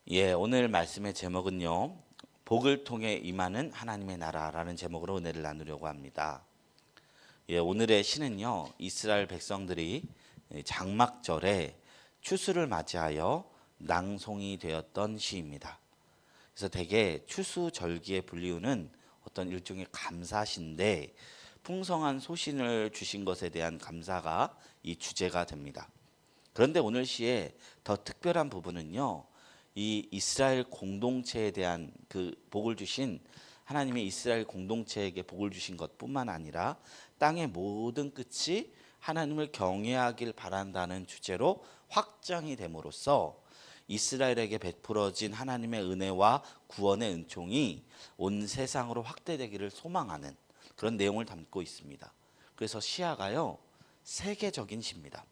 오늘 말씀의 제목은요. 복을 통해 임하는 하나님의 나라라는 제목으로 은혜를 나누려고 합니다. 오늘의 시는요. 이스라엘 백성들이 장막절에 추수를 맞이하여 낭송이 되었던 시입니다. 그래서 대개 추수절기에 불리우는 어떤 일종의 감사시인데 풍성한 소신을 주신 것에 대한 감사가 이 주제가 됩니다. 그런데 오늘 시의 더 특별한 부분은요. 이 이스라엘 공동체에 대한 그 복을 주신 하나님의 이스라엘 공동체에게 복을 주신 것뿐만 아니라 땅의 모든 끝이 하나님을 경외하길 바란다는 주제로 확장이 됨으로써 이스라엘에게 베풀어진 하나님의 은혜와 구원의 은총이 온 세상으로 확대되기를 소망하는 그런 내용을 담고 있습니다. 그래서 시야가요 세계적인 시입니다.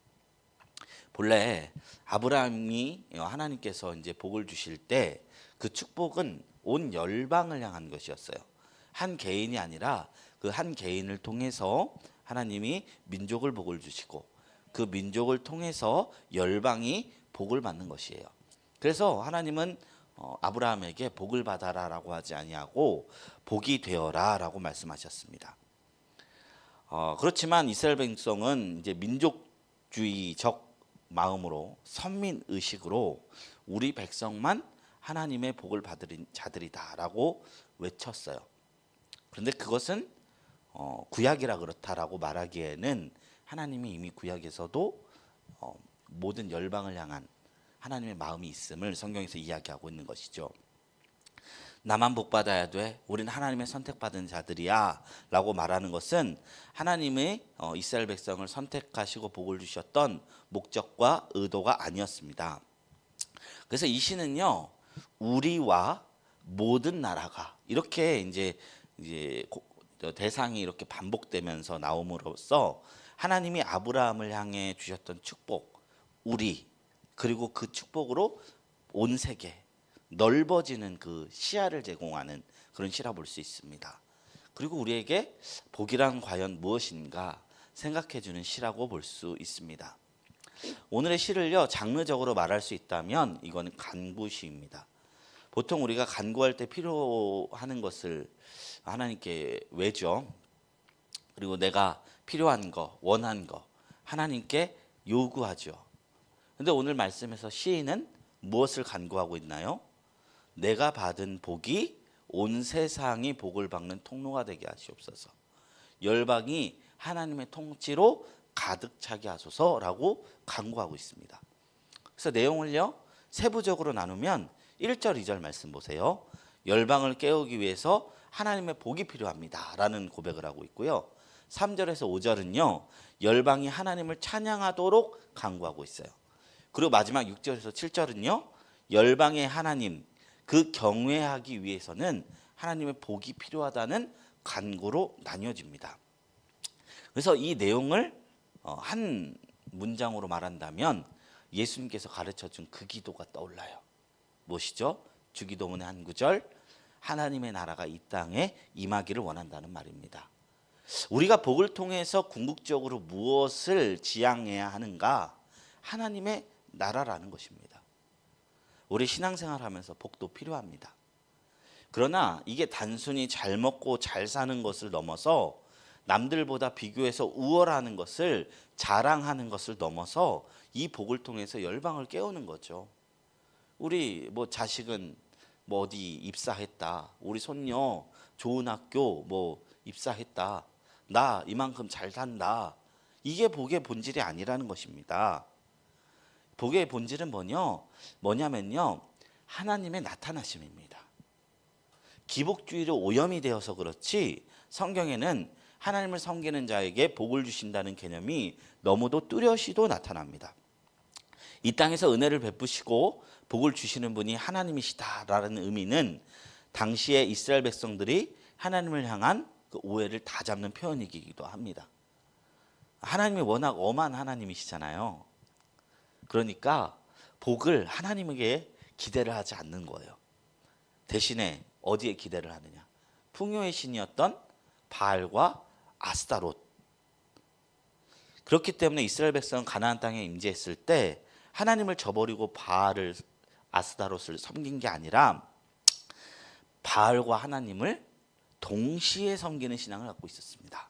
본래 아브라함이 하나님께서 이제 복을 주실 때 그 축복은 온 열방을 향한 것이었어요. 한 개인이 아니라 그 한 개인을 통해서 하나님이 민족을 복을 주시고 그 민족을 통해서 열방이 복을 받는 것이에요. 그래서 하나님은 아브라함에게 복을 받아라라고 하지 아니하고 복이 되어라라고 말씀하셨습니다. 그렇지만 이스라엘 백성은 이제 민족주의적 마음으로 선민 의식으로 우리 백성만 하나님의 복을 받은 자들이다라고 외쳤어요. 그런데 그것은 구약이라 그렇다라고 말하기에는 하나님이 이미 구약에서도 모든 열방을 향한 하나님의 마음이 있음을 성경에서 이야기하고 있는 것이죠. 나만 복 받아야 돼. 우린 하나님의 선택받은 자들이야 라고 말하는 것은 하나님의 이스라엘 백성을 선택하시고 복을 주셨던 목적과 의도가 아니었습니다. 그래서 이 시는요. 우리와 모든 나라가 이렇게 이제 대상이 이렇게 반복되면서 나옴으로써 하나님이 아브라함을 향해 주셨던 축복, 우리 그리고 그 축복으로 온 세계 넓어지는 그 시야를 제공하는 그런 시라 볼 수 있습니다. 그리고 우리에게 복이란 과연 무엇인가 생각해 주는 시라고 볼 수 있습니다. 오늘의 시를요 장르적으로 말할 수 있다면 이거는 간구시입니다. 보통 우리가 간구할 때 필요하는 것을 하나님께 외죠. 그리고 내가 필요한 거, 원한 거 하나님께 요구하죠. 근데 오늘 말씀에서 시인은 무엇을 간구하고 있나요? 내가 받은 복이 온 세상이 복을 받는 통로가 되게 하시옵소서. 열방이 하나님의 통치로 가득 차게 하소서라고 간구하고 있습니다. 그래서 내용을요 세부적으로 나누면 1절 2절 말씀 보세요. 열방을 깨우기 위해서 하나님의 복이 필요합니다 라는 고백을 하고 있고요. 3절에서 5절은요 열방이 하나님을 찬양하도록 간구하고 있어요. 그리고 마지막 6절에서 7절은요 열방의 하나님 그 경외하기 위해서는 하나님의 복이 필요하다는 간구로 나뉘어집니다. 그래서 이 내용을 한 문장으로 말한다면 예수님께서 가르쳐준 그 기도가 떠올라요. 무엇이죠? 주기도문의 한 구절 하나님의 나라가 이 땅에 임하기를 원한다는 말입니다. 우리가 복을 통해서 궁극적으로 무엇을 지향해야 하는가? 하나님의 나라라는 것입니다. 우리 신앙생활 하면서 복도 필요합니다. 그러나 이게 단순히 잘 먹고 잘 사는 것을 넘어서 남들보다 비교해서 우월하는 것을 자랑하는 것을 넘어서 이 복을 통해서 열방을 깨우는 거죠. 우리 자식은 어디 입사했다. 우리 손녀 좋은 학교 입사했다. 나 이만큼 잘 산다. 이게 복의 본질이 아니라는 것입니다. 복의 본질은 뭐냐면요. 하나님의 나타나심입니다. 기복주의로 오염이 되어서 그렇지 성경에는 하나님을 섬기는 자에게 복을 주신다는 개념이 너무도 뚜렷이도 나타납니다. 이 땅에서 은혜를 베푸시고 복을 주시는 분이 하나님이시다라는 의미는 당시의 이스라엘 백성들이 하나님을 향한 그 오해를 다 잡는 표현이기도 합니다. 하나님이 워낙 엄한 하나님이시잖아요. 그러니까 복을 하나님에게 기대를 하지 않는 거예요. 대신에 어디에 기대를 하느냐? 풍요의 신이었던 바알과 아스타롯. 그렇기 때문에 이스라엘 백성은 가나안 땅에 임재했을 때 하나님을 저버리고 바알을 아스타롯을 섬긴 게 아니라 바알과 하나님을 동시에 섬기는 신앙을 갖고 있었습니다.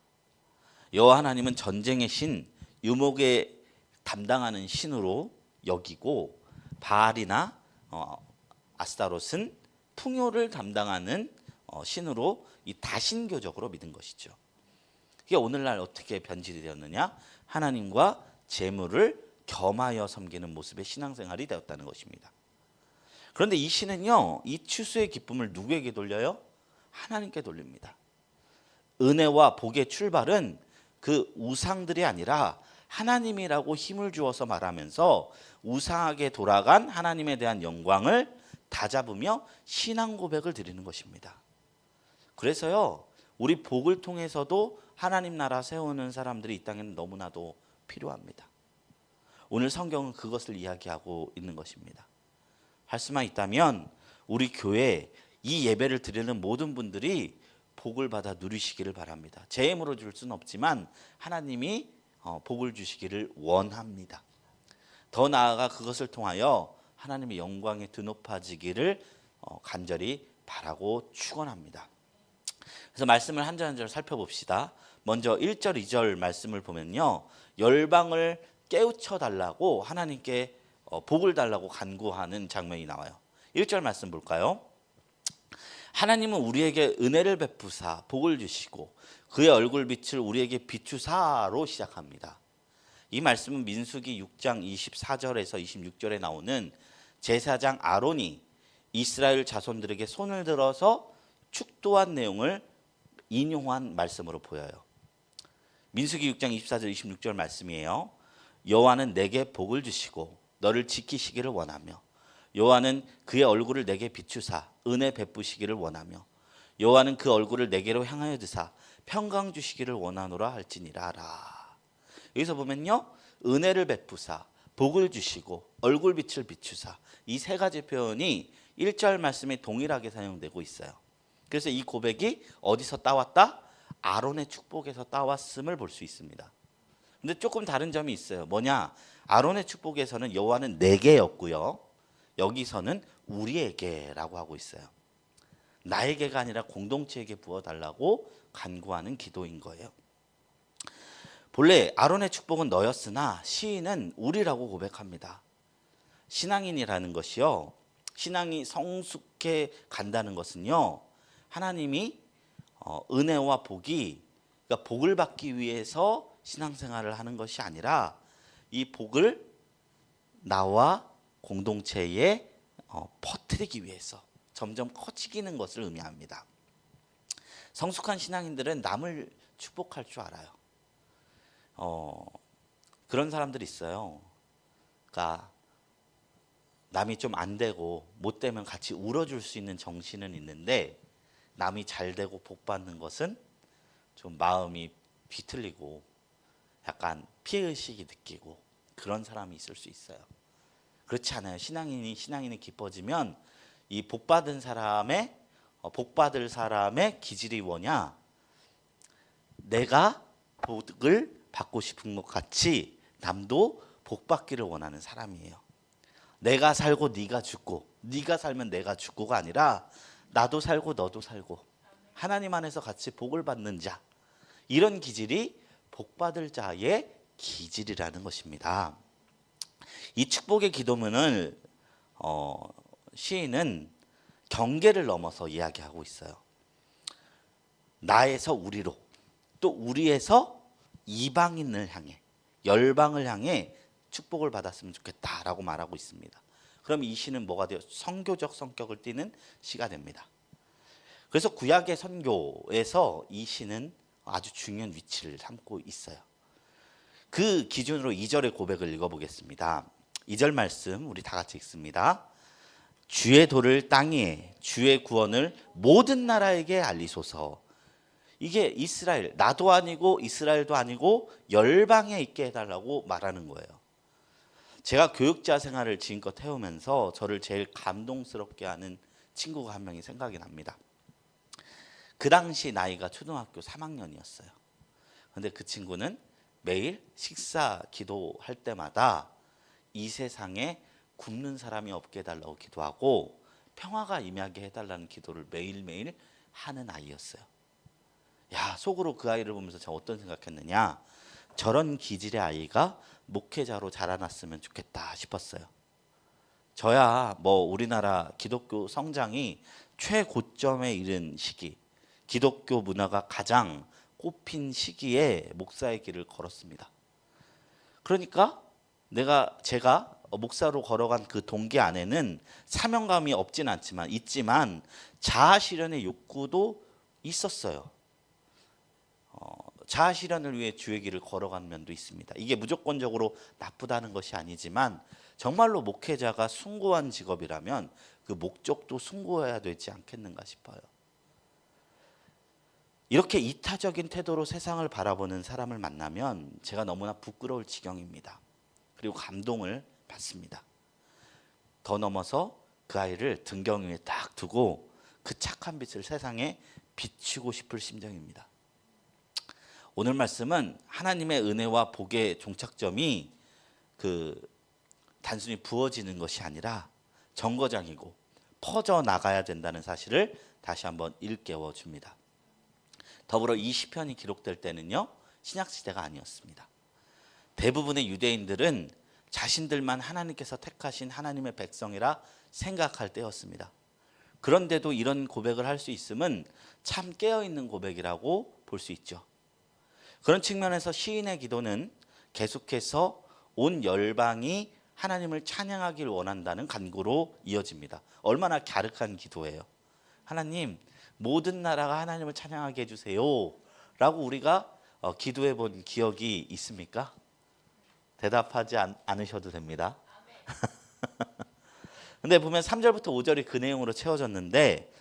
여호와 하나님은 전쟁의 신, 유목에 담당하는 신으로 여기고 바알이나 아스타롯은 풍요를 담당하는 신으로 이 다신교적으로 믿은 것이죠. 이게 오늘날 어떻게 변질이 되었느냐? 하나님과 재물을 겸하여 섬기는 모습의 신앙생활이 되었다는 것입니다. 그런데 이 신은요, 이 추수의 기쁨을 누구에게 돌려요? 하나님께 돌립니다. 은혜와 복의 출발은 그 우상들이 아니라 하나님이라고 힘을 주어서 말하면서 우상에게 돌아간 하나님에 대한 영광을 다잡으며 신앙 고백을 드리는 것입니다. 그래서요, 우리 복을 통해서도 하나님 나라 세우는 사람들이 이 땅에는 너무나도 필요합니다. 오늘 성경은 그것을 이야기하고 있는 것입니다. 할 수만 있다면 우리 교회 이 예배를 드리는 모든 분들이 복을 받아 누리시기를 바랍니다. 제 힘으로 줄 수는 없지만 하나님이 복을 주시기를 원합니다. 더 나아가 그것을 통하여 하나님의 영광에 드높아지기를 간절히 바라고 축원합니다. 그래서 말씀을 한 절 한 절 살펴봅시다. 먼저 1절 2절 말씀을 보면요, 열방을 깨우쳐 달라고 하나님께 복을 달라고 간구하는 장면이 나와요. 1절 말씀 볼까요? 하나님은 우리에게 은혜를 베푸사 복을 주시고 그의 얼굴빛을 우리에게 비추사로 시작합니다. 이 말씀은 민수기 6장 24절에서 26절에 나오는 제사장 아론이 이스라엘 자손들에게 손을 들어서 축도한 내용을 인용한 말씀으로 보여요. 민수기 6장 24절 26절 말씀이에요. 여호와는 내게 복을 주시고 너를 지키시기를 원하며 여호와는 그의 얼굴을 내게 비추사 은혜 베푸시기를 원하며 여호와는 그 얼굴을 내게로 향하여 드사 평강 주시기를 원하노라 할지니라 하라. 여기서 보면요, 은혜를 베푸사 복을 주시고 얼굴빛을 비추사, 이 세 가지 표현이 1절 말씀에 동일하게 사용되고 있어요. 그래서 이 고백이 어디서 따왔다? 아론의 축복에서 따왔음을 볼 수 있습니다. 근데 조금 다른 점이 있어요. 뭐냐? 아론의 축복에서는 여호와는 내게였고요, 여기서는 우리에게라고 하고 있어요. 나에게가 아니라 공동체에게 부어달라고 간구하는 기도인 거예요. 본래 아론의 축복은 너였으나 시인은 우리라고 고백합니다. 신앙인이라는 것이요, 신앙이 성숙해 간다는 것은요, 하나님이 은혜와 복이, 그러니까 복을 받기 위해서 신앙생활을 하는 것이 아니라 이 복을 나와 공동체에 퍼뜨리기 위해서 점점 커지기는 것을 의미합니다. 성숙한 신앙인들은 남을 축복할 줄 알아요. 그런 사람들이 있어요. 그러니까 남이 좀 안 되고 못 되면 같이 울어줄 수 있는 정신은 있는데 남이 잘 되고 복 받는 것은 좀 마음이 비틀리고 약간 피해의식이 느끼고 그런 사람이 있을 수 있어요. 그렇지 않아요. 신앙인이 기뻐지면 이 복 받은 사람의 복 받을 사람의 기질이 뭐냐? 내가 복을 받고 싶은 것 같이 남도 복 받기를 원하는 사람이에요. 내가 살고 네가 죽고, 네가 살면 내가 죽고가 아니라 나도 살고 너도 살고 하나님 안에서 같이 복을 받는 자, 이런 기질이 복 받을 자의 기질이라는 것입니다. 이 축복의 기도문을 시인은 경계를 넘어서 이야기하고 있어요. 나에서 우리로, 또 우리에서 이방인을 향해, 열방을 향해 축복을 받았으면 좋겠다라고 말하고 있습니다. 그럼 이 시는 뭐가 돼요? 선교적 성격을 띠는 시가 됩니다. 그래서 구약의 선교에서 이 시는 아주 중요한 위치를 삼고 있어요. 그 기준으로 2절의 고백을 읽어보겠습니다. 2절 말씀 우리 다 같이 읽습니다. 주의 도를 땅 위에, 주의 구원을 모든 나라에게 알리소서. 이게 이스라엘, 나도 아니고 이스라엘도 아니고 열방에 있게 해달라고 말하는 거예요. 제가 교육자 생활을 지금껏 해오면서 저를 제일 감동스럽게 하는 친구가 한 명이 생각이 납니다. 그 당시 나이가 초등학교 3학년이었어요. 그런데 그 친구는 매일 식사 기도할 때마다 이 세상에 굶는 사람이 없게 해달라고 기도하고 평화가 임하게 해달라는 기도를 매일매일 하는 아이였어요. 야, 속으로 그 아이를 보면서 제가 어떤 생각했느냐, 저런 기질의 아이가 목회자로 자라났으면 좋겠다 싶었어요. 저야 뭐 우리나라 기독교 성장이 최고점에 이른 시기, 기독교 문화가 가장 꽃핀 시기에 목사의 길을 걸었습니다. 그러니까 제가 목사로 걸어간 그 동기 안에는 사명감이 없진 않지만 있지만 자아 실현의 욕구도 있었어요. 자아 실현을 위해 주의 길을 걸어간 면도 있습니다. 이게 무조건적으로 나쁘다는 것이 아니지만 정말로 목회자가 숭고한 직업이라면 그 목적도 숭고해야 되지 않겠는가 싶어요. 이렇게 이타적인 태도로 세상을 바라보는 사람을 만나면 제가 너무나 부끄러울 지경입니다. 그리고 감동을 받습니다. 더 넘어서 그 아이를 등경 위에 딱 두고 그 착한 빛을 세상에 비추고 싶을 심정입니다. 오늘 말씀은 하나님의 은혜와 복의 종착점이 단순히 부어지는 것이 아니라 정거장이고 퍼져 나가야 된다는 사실을 다시 한번 일깨워 줍니다. 더불어 이 시편이 기록될 때는요, 신약 시대가 아니었습니다. 대부분의 유대인들은 자신들만 하나님께서 택하신 하나님의 백성이라 생각할 때였습니다. 그런데도 이런 고백을 할 수 있음은 참 깨어있는 고백이라고 볼 수 있죠. 그런 측면에서 시인의 기도는 계속해서 온 열방이 하나님을 찬양하길 원한다는 간구로 이어집니다. 얼마나 갸륵한 기도예요. 하나님, 모든 나라가 하나님을 찬양하게 해주세요 라고 우리가 기도해 본 기억이 있습니까? 대답하지 않으셔도 됩니다. 근데 보면 3절부터 5절이 그 내용으로 채워졌는데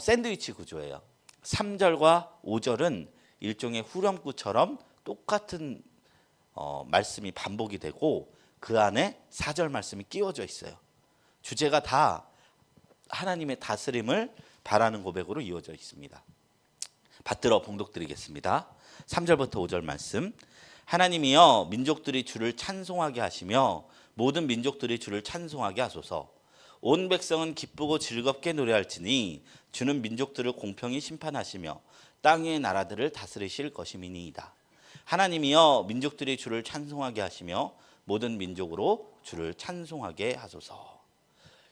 샌드위치 구조예요. 3절과 5절은 일종의 후렴구처럼 똑같은 말씀이 반복이 되고 그 안에 4절 말씀이 끼워져 있어요. 주제가 다 하나님의 다스림을 바라는 고백으로 이어져 있습니다. 받들어 봉독드리겠습니다. 3절부터 5절 말씀. 하나님이여, 민족들이 주를 찬송하게 하시며 모든 민족들이 주를 찬송하게 하소서. 온 백성은 기쁘고 즐겁게 노래할지니 주는 민족들을 공평히 심판하시며 땅 위의 나라들을 다스리실 것임이니이다. 하나님이여, 민족들이 주를 찬송하게 하시며 모든 민족으로 주를 찬송하게 하소서.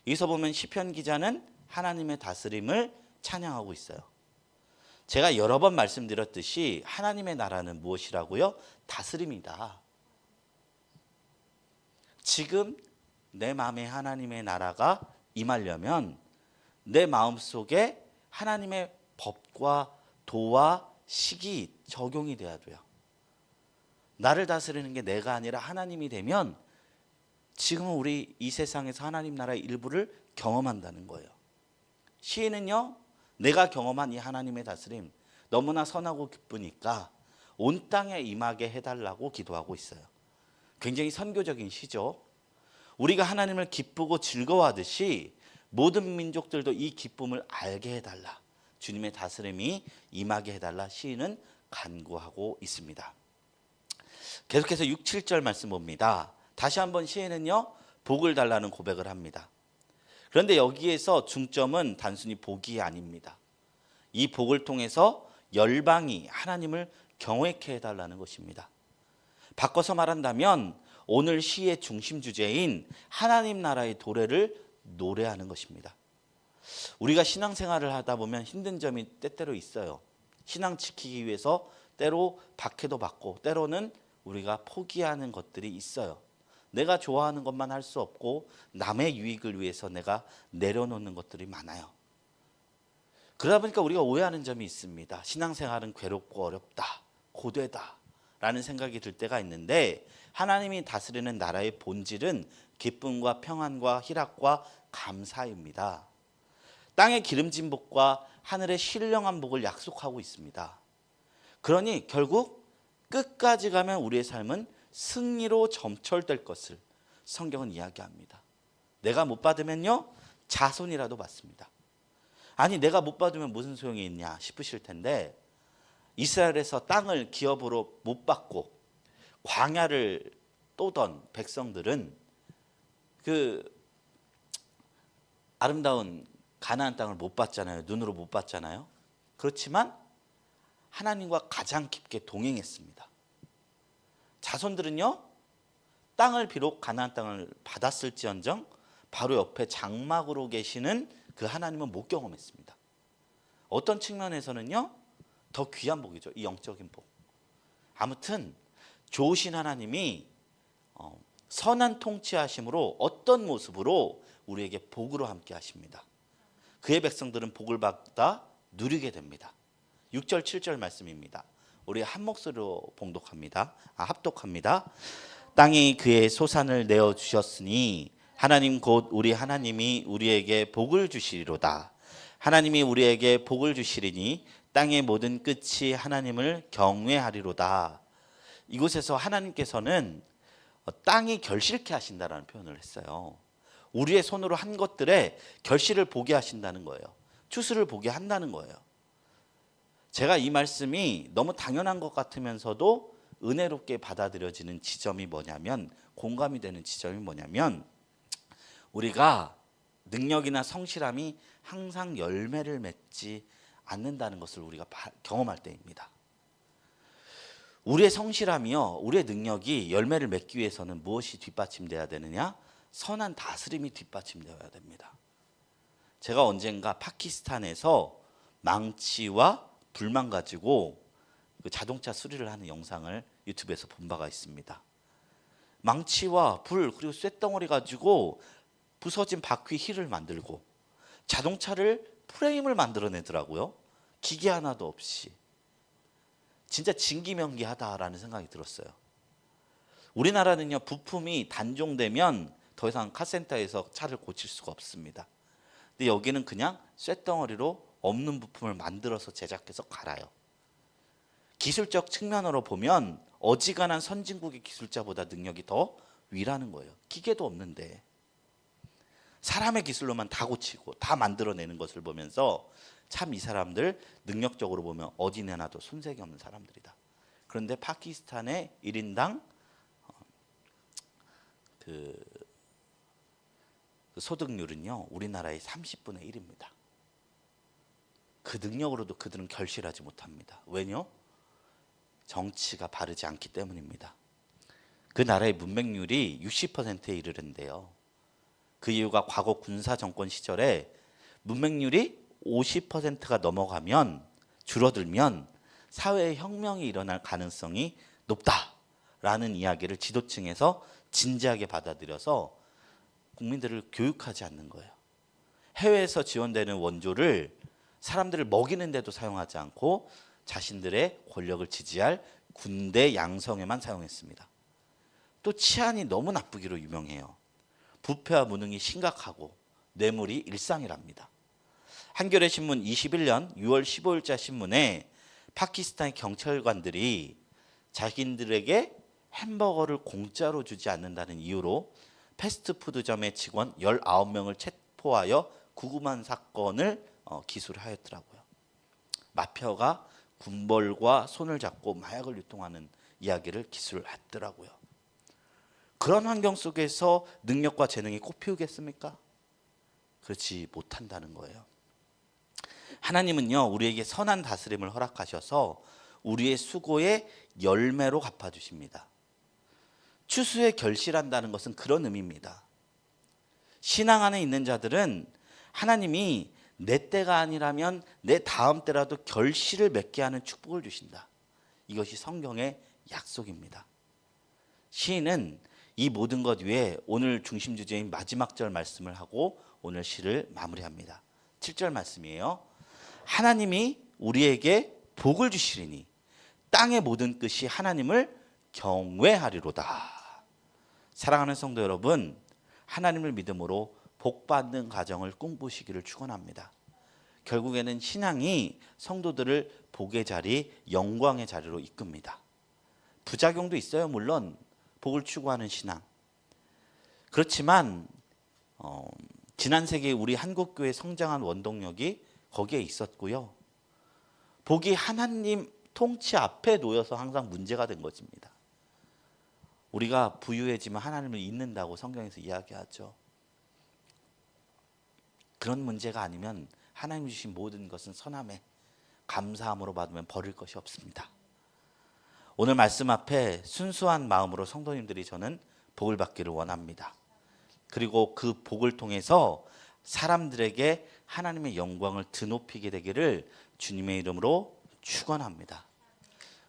여기서 보면 시편 기자는 하나님의 다스림을 찬양하고 있어요. 제가 여러 번 말씀드렸듯이 하나님의 나라는 무엇이라고요? 다스림이다. 지금 내 마음에 하나님의 나라가 임하려면 내 마음속에 하나님의 법과 도와 식이 적용이 돼야 돼요. 나를 다스리는 게 내가 아니라 하나님이 되면 지금은 우리 이 세상에서 하나님 나라의 일부를 경험한다는 거예요. 시인은요, 내가 경험한 이 하나님의 다스림 너무나 선하고 기쁘니까 온 땅에 임하게 해달라고 기도하고 있어요. 굉장히 선교적인 시죠. 우리가 하나님을 기쁘고 즐거워하듯이 모든 민족들도 이 기쁨을 알게 해달라, 주님의 다스림이 임하게 해달라 시인은 간구하고 있습니다. 계속해서 6, 7절 말씀 봅니다. 다시 한번 시인은요, 복을 달라는 고백을 합니다. 그런데 여기에서 중점은 단순히 복이 아닙니다. 이 복을 통해서 열방이 하나님을 경외케 해달라는 것입니다. 바꿔서 말한다면 오늘 시의 중심 주제인 하나님 나라의 도래를 노래하는 것입니다. 우리가 신앙생활을 하다 보면 힘든 점이 때때로 있어요. 신앙 지키기 위해서 때로 박해도 받고 때로는 우리가 포기하는 것들이 있어요. 내가 좋아하는 것만 할 수 없고 남의 유익을 위해서 내가 내려놓는 것들이 많아요. 그러다 보니까 우리가 오해하는 점이 있습니다. 신앙생활은 괴롭고 어렵다, 고되다 라는 생각이 들 때가 있는데, 하나님이 다스리는 나라의 본질은 기쁨과 평안과 희락과 감사입니다. 땅의 기름진 복과 하늘의 신령한 복을 약속하고 있습니다. 그러니 결국 끝까지 가면 우리의 삶은 승리로 점철될 것을 성경은 이야기합니다. 내가 못 받으면요, 자손이라도 받습니다. 아니, 내가 못 받으면 무슨 소용이 있냐 싶으실 텐데, 이스라엘에서 땅을 기업으로 못 받고 광야를 떠던 백성들은 그 아름다운 가나안 땅을 못 봤잖아요. 눈으로 못 봤잖아요. 그렇지만 하나님과 가장 깊게 동행했습니다. 자손들은요, 땅을 비록 가나안 땅을 받았을지언정 바로 옆에 장막으로 계시는 그 하나님은 못 경험했습니다. 어떤 측면에서는요, 더 귀한 복이죠. 이 영적인 복. 아무튼 좋으신 하나님이 선한 통치하심으로 어떤 모습으로 우리에게 복으로 함께 하십니다. 그의 백성들은 복을 받아 누리게 됩니다. 6절 7절 말씀입니다. 우리 한 목소리로 합독합니다. 땅이 그의 소산을 내어 주셨으니 하나님 곧 우리 하나님이 우리에게 복을 주시리로다. 하나님이 우리에게 복을 주시리니 땅의 모든 끝이 하나님을 경외하리로다. 이곳에서 하나님께서는 땅이 결실케 하신다라는 표현을 했어요. 우리의 손으로 한 것들에 결실을 보게 하신다는 거예요. 추수를 보게 한다는 거예요. 제가 이 말씀이 너무 당연한 것 같으면서도 은혜롭게 받아들여지는 지점이 뭐냐면, 공감이 되는 지점이 뭐냐면, 우리가 능력이나 성실함이 항상 열매를 맺지 않는다는 것을 우리가 경험할 때입니다. 우리의 성실함이요, 우리의 능력이 열매를 맺기 위해서는 무엇이 뒷받침돼야 되느냐? 선한 다스림이 뒷받침되어야 됩니다. 제가 언젠가 파키스탄에서 망치와 불만 가지고 그 자동차 수리를 하는 영상을 유튜브에서 본 바가 있습니다. 망치와 불 그리고 쇳덩어리 가지고 부서진 바퀴 힐을 만들고 자동차를 프레임을 만들어내더라고요. 기계 하나도 없이. 진짜 진기명기하다라는 생각이 들었어요. 우리나라는요, 부품이 단종되면 더 이상 카센터에서 차를 고칠 수가 없습니다. 근데 여기는 그냥 쇳덩어리로 없는 부품을 만들어서 제작해서 갈아요. 기술적 측면으로 보면 어지간한 선진국의 기술자보다 능력이 더 위라는 거예요. 기계도 없는데 사람의 기술로만 다 고치고 다 만들어내는 것을 보면서 참 이 사람들 능력적으로 보면 어디 내놔도 손색이 없는 사람들이다. 그런데 파키스탄의 1인당 그 소득률은요, 우리나라의 30분의 1입니다. 그 능력으로도 그들은 결실하지 못합니다. 왜냐? 정치가 바르지 않기 때문입니다. 그 나라의 문맹률이 60%에 이르는데요. 그 이유가 과거 군사 정권 시절에 문맹률이 50%가 넘어가면, 줄어들면 사회에 혁명이 일어날 가능성이 높다라는 이야기를 지도층에서 진지하게 받아들여서 국민들을 교육하지 않는 거예요. 해외에서 지원되는 원조를 사람들을 먹이는데도 사용하지 않고 자신들의 권력을 지지할 군대 양성에만 사용했습니다. 또 치안이 너무 나쁘기로 유명해요. 부패와 무능이 심각하고 뇌물이 일상이랍니다. 한겨레 신문 21년 6월 15일자 신문에 파키스탄 경찰관들이 자신들에게 햄버거를 공짜로 주지 않는다는 이유로 패스트푸드점의 직원 19명을 체포하여 구금한 사건을 기술하였더라고요. 마피아가 군벌과 손을 잡고 마약을 유통하는 이야기를 기술했더라고요. 그런 환경 속에서 능력과 재능이 꽃피우겠습니까? 그렇지 못한다는 거예요. 하나님은요, 우리에게 선한 다스림을 허락하셔서 우리의 수고의 열매로 갚아주십니다. 추수에 결실한다는 것은 그런 의미입니다. 신앙 안에 있는 자들은 하나님이 내 때가 아니라면 내 다음 때라도 결실을 맺게 하는 축복을 주신다. 이것이 성경의 약속입니다. 시인은 이 모든 것 위에 오늘 중심 주제인 마지막 절 말씀을 하고 오늘 시를 마무리합니다. 7절 말씀이에요. 하나님이 우리에게 복을 주시리니 땅의 모든 끝이 하나님을 경외하리로다. 사랑하는 성도 여러분, 하나님을 믿음으로 복받는 가정을 꿈꾸시기를 축원합니다. 결국에는 신앙이 성도들을 복의 자리, 영광의 자리로 이끕니다. 부작용도 있어요. 물론 복을 추구하는 신앙. 그렇지만 지난 세기에 우리 한국교회 성장한 원동력이 거기에 있었고요. 복이 하나님 통치 앞에 놓여서 항상 문제가 된 것입니다. 우리가 부유해지면 하나님을 잊는다고 성경에서 이야기하죠. 그런 문제가 아니면 하나님 주신 모든 것은 선함에 감사함으로 받으면 버릴 것이 없습니다. 오늘 말씀 앞에 순수한 마음으로 성도님들이 저는 복을 받기를 원합니다. 그리고 그 복을 통해서 사람들에게 하나님의 영광을 드높이게 되기를 주님의 이름으로 축원합니다.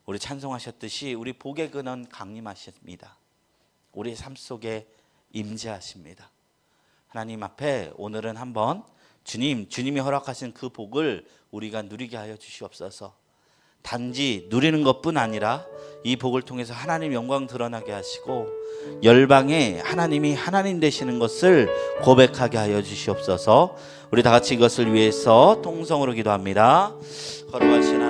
우리 찬송하셨듯이 우리 복의 근원 강림하십니다. 우리의 삶 속에 임재하십니다. 하나님 앞에 오늘은 한번 주님이 허락하신 그 복을 우리가 누리게 하여 주시옵소서. 단지 누리는 것뿐 아니라 이 복을 통해서 하나님 영광 드러나게 하시고 열방에 하나님이 하나님 되시는 것을 고백하게 하여 주시옵소서. 우리 다 같이 이것을 위해서 통성으로 기도합니다. 거룩하신